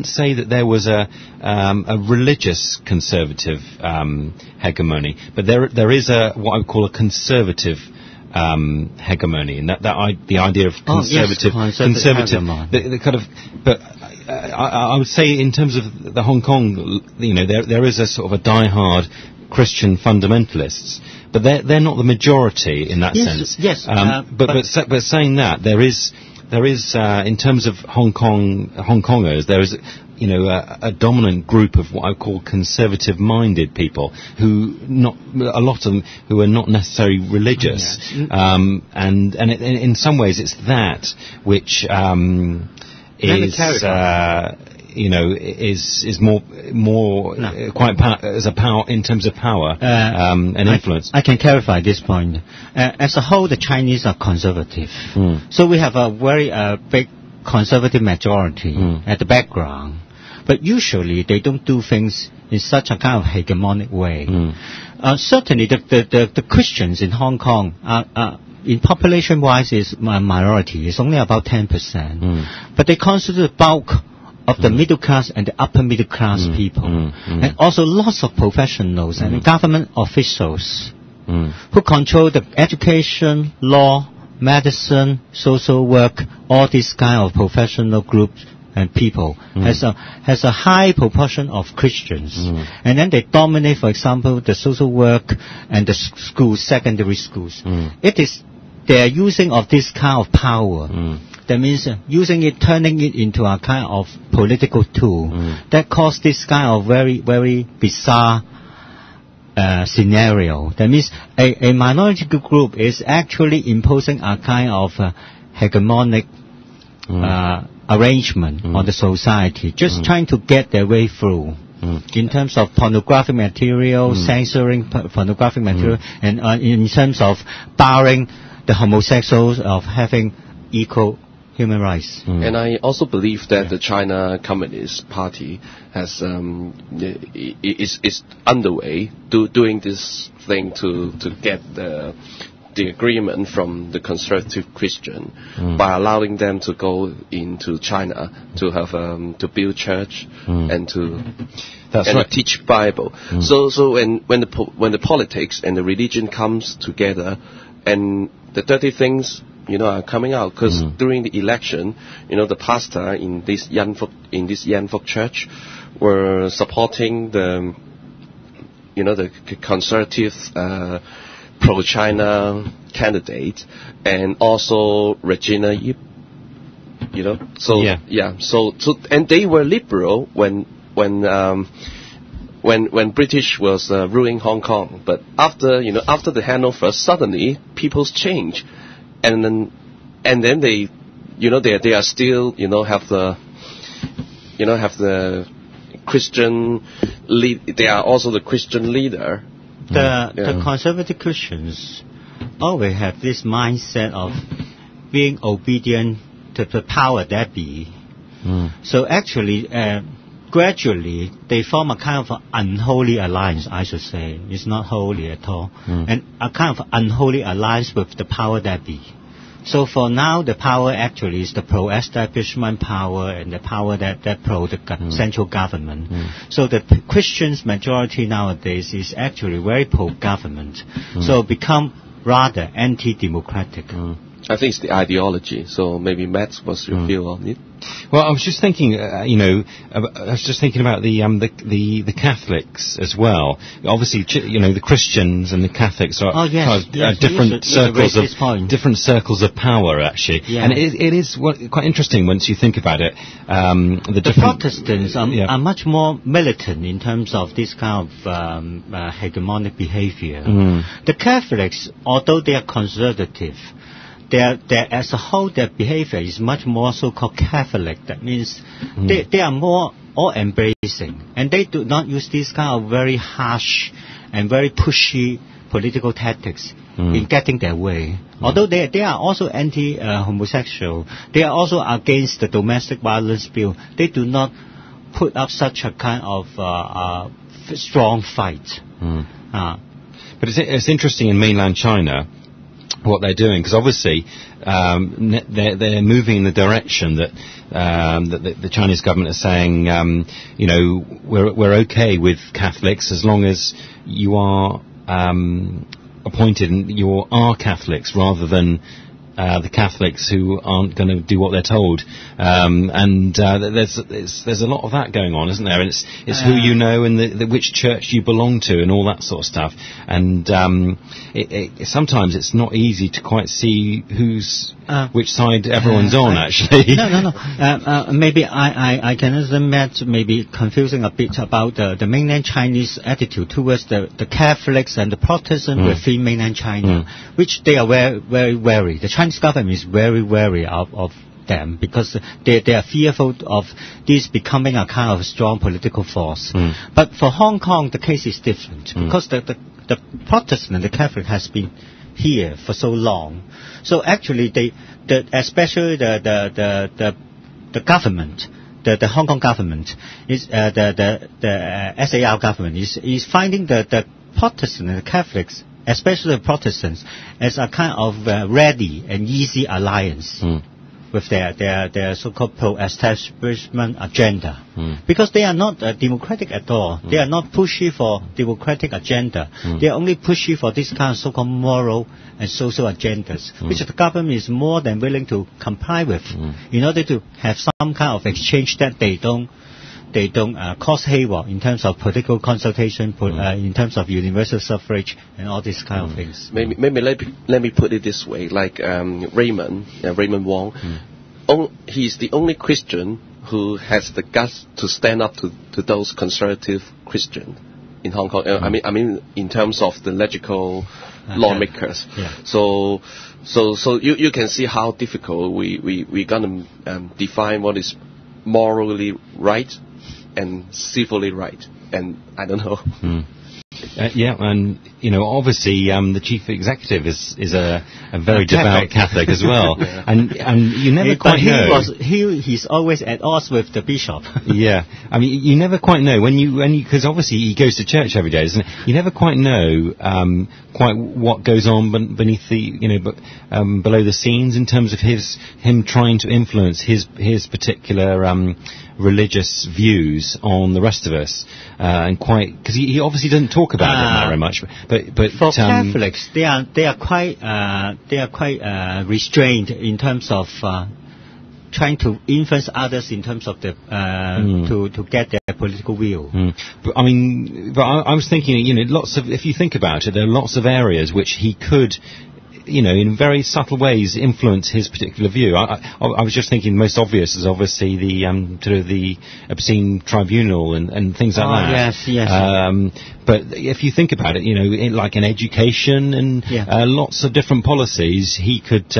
say that there was a religious conservative hegemony, but there is what I would call a conservative hegemony, and the idea of conservative, the kind of, but I would say in terms of the Hong Kong, there is a sort of a die-hard Christian fundamentalists, but they're not the majority in that sense. Yes. But saying that, there is in terms of Hong Kongers, there is a dominant group of what I call conservative-minded people a lot of them who are not necessarily religious, and in some ways it's that which is more quite as a power in terms of power and influence. I can clarify this point. As a whole, the Chinese are conservative, so we have a very big conservative majority at the background. But usually they don't do things in such a kind of hegemonic way. Certainly, the Christians in Hong Kong are in population-wise is a minority. It's only about 10%, but they constitute the bulk of the middle class and the upper middle class people, and also lots of professionals and government officials who control the education, law, medicine, social work, all these kind of professional groups and people has a high proportion of Christians, and then they dominate, for example, the social work and the schools, secondary schools. They are using of this kind of power. That means turning it into a kind of political tool that caused this kind of very, very bizarre scenario. That means a minority group is actually imposing a kind of hegemonic arrangement on the society, just trying to get their way through. In terms of pornographic material, censoring pornographic material, and in terms of barring the homosexuals of having equal human rights. And I also believe that the China Communist Party is underway doing this thing to get the agreement from the conservative Christian by allowing them to go into China to have to build church and to teach Bible. So when the politics and the religion comes together, and the dirty things are coming out, because during the election, the pastor in this Yan Fuk church were supporting the conservative pro-China candidate, and also Regina Yip, so and they were liberal when British was ruling Hong Kong, but after the handover, suddenly people's change, and then they they are still have the Christian lead. They are also the Christian leader. The conservative Christians always have this mindset of being obedient to the power that be. So actually, gradually, they form a kind of unholy alliance, I should say. It's not holy at all. And a kind of unholy alliance with the power that be. So for now, the power actually is the pro-establishment power and the power that pro the central government. So the Christians' majority nowadays is actually very pro-government. So become rather anti-democratic. I think it's the ideology. So maybe Matt, what's your view on it? Well, I was just thinking, I was just thinking about the Catholics as well. Obviously, the Christians and the Catholics are different circles of power, actually. Yeah. And it is quite interesting once you think about it. The Protestants are much more militant in terms of this kind of hegemonic behavior. The Catholics, although they are conservative, as a whole, their behavior is much more so-called Catholic. That means they are more all-embracing, and they do not use this kind of very harsh and very pushy political tactics in getting their way. Although they are also anti-homosexual, they are also against the domestic violence bill. They do not put up such a kind of strong fight. But it's interesting in mainland China. what they're doing, because obviously they're moving in the direction that the Chinese government is saying, we're okay with Catholics as long as you are appointed and you are Catholics rather than the Catholics who aren't going to do what they're told, and there's a lot of that going on, isn't there? And it's who you know and which church you belong to and all that sort of stuff. And sometimes it's not easy to quite see which side everyone's on. Actually, no. Maybe I can admit maybe confusing a bit about the mainland Chinese attitude towards the Catholics and the Protestants within mainland China, which they are very, very wary. The Chinese government is very wary of them because they are fearful of this becoming a kind of strong political force. But for Hong Kong, the case is different because the Protestant and the Catholic has been here for so long. So actually, especially the government, the Hong Kong government is the SAR government is finding the Protestant and the Catholics, especially the Protestants, as a kind of ready and easy alliance with their so-called pro-establishment agenda. Because they are not democratic at all. They are not pushy for democratic agenda. They are only pushy for this kind of so-called moral and social agendas, which the government is more than willing to comply with in order to have some kind of exchange that they don't cause havoc in terms of political consultation, in terms of universal suffrage and all these kind of things. Maybe let me put it this way, like Raymond Wong, he's the only Christian who has the guts to stand up to those conservative Christians in Hong Kong. I mean in terms of the logical lawmakers. Yeah. So you can see how difficult we're gonna define what is morally right and civilly right, and I don't know. And obviously the chief executive is a very devout Catholic as well, and you never quite know. He's always at odds with the bishop. Yeah, I mean you never quite know when you because obviously he goes to church every day, isn't it? You never quite know quite what goes on beneath the below the scenes in terms of him trying to influence his particular religious views on the rest of us, and quite because he obviously doesn't talk about it very much. But for Catholics, they are quite restrained in terms of trying to influence others in terms of the to get their political will. But I was thinking, if you think about it, there are lots of areas which he could, in very subtle ways influence his particular view. I was just thinking the most obvious is obviously the obscene tribunal and things like that. Yes. But if you think about it, like in education and lots of different policies, he could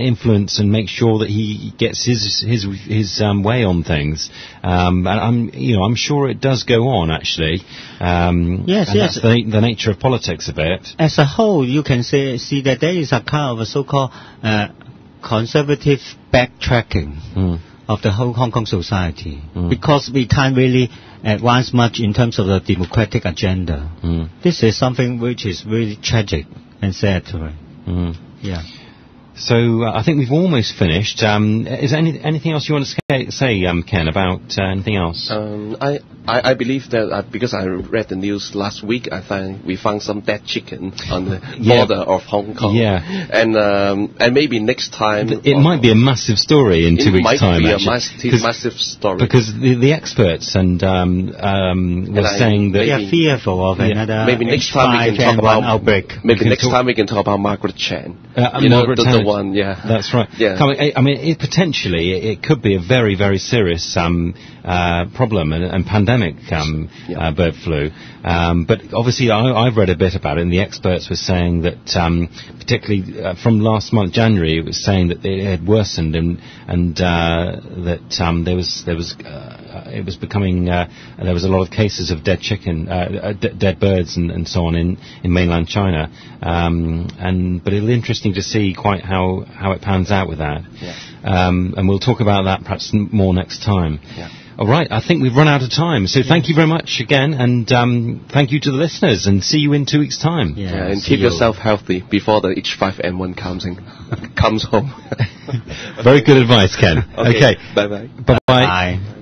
influence and make sure that he gets his way on things. And I'm sure it does go on actually. Yes. That's the nature of politics a bit. As a whole, you can see that there is a kind of a so-called conservative backtracking of the whole Hong Kong society, because we can't really advance much in terms of the democratic agenda. This is something which is really tragic and sad. Yeah. So I think we've almost finished. Is there anything else you want to say, Ken, about anything else? I believe that because I read the news last week, we found some dead chicken on the border of Hong Kong. Yeah. And maybe next time it might be a massive story in 2 weeks' time. It might be a massive story because the experts were saying that they are fearful of another. Maybe next time we can talk about outbreak. Maybe next time we can talk about Margaret Chan. Margaret Chan. One, yeah. That's right. Yeah. Potentially it could be a very, very serious problem and pandemic bird flu. But obviously I've read a bit about it, and the experts were saying that particularly from last month, January, it was saying that it had worsened and that it was becoming there was a lot of cases of dead chicken, dead birds and so on in mainland China. But it'll be interesting to see quite how it pans out with that. And we'll talk about that perhaps more next time. All right, I think we've run out of time. So thank you very much again, and thank you to the listeners, and see you in 2 weeks' time. Yeah, and keep yourself healthy before the H5N1 comes home. Very good advice, Ken. Okay. Bye-bye. Bye-bye. Bye.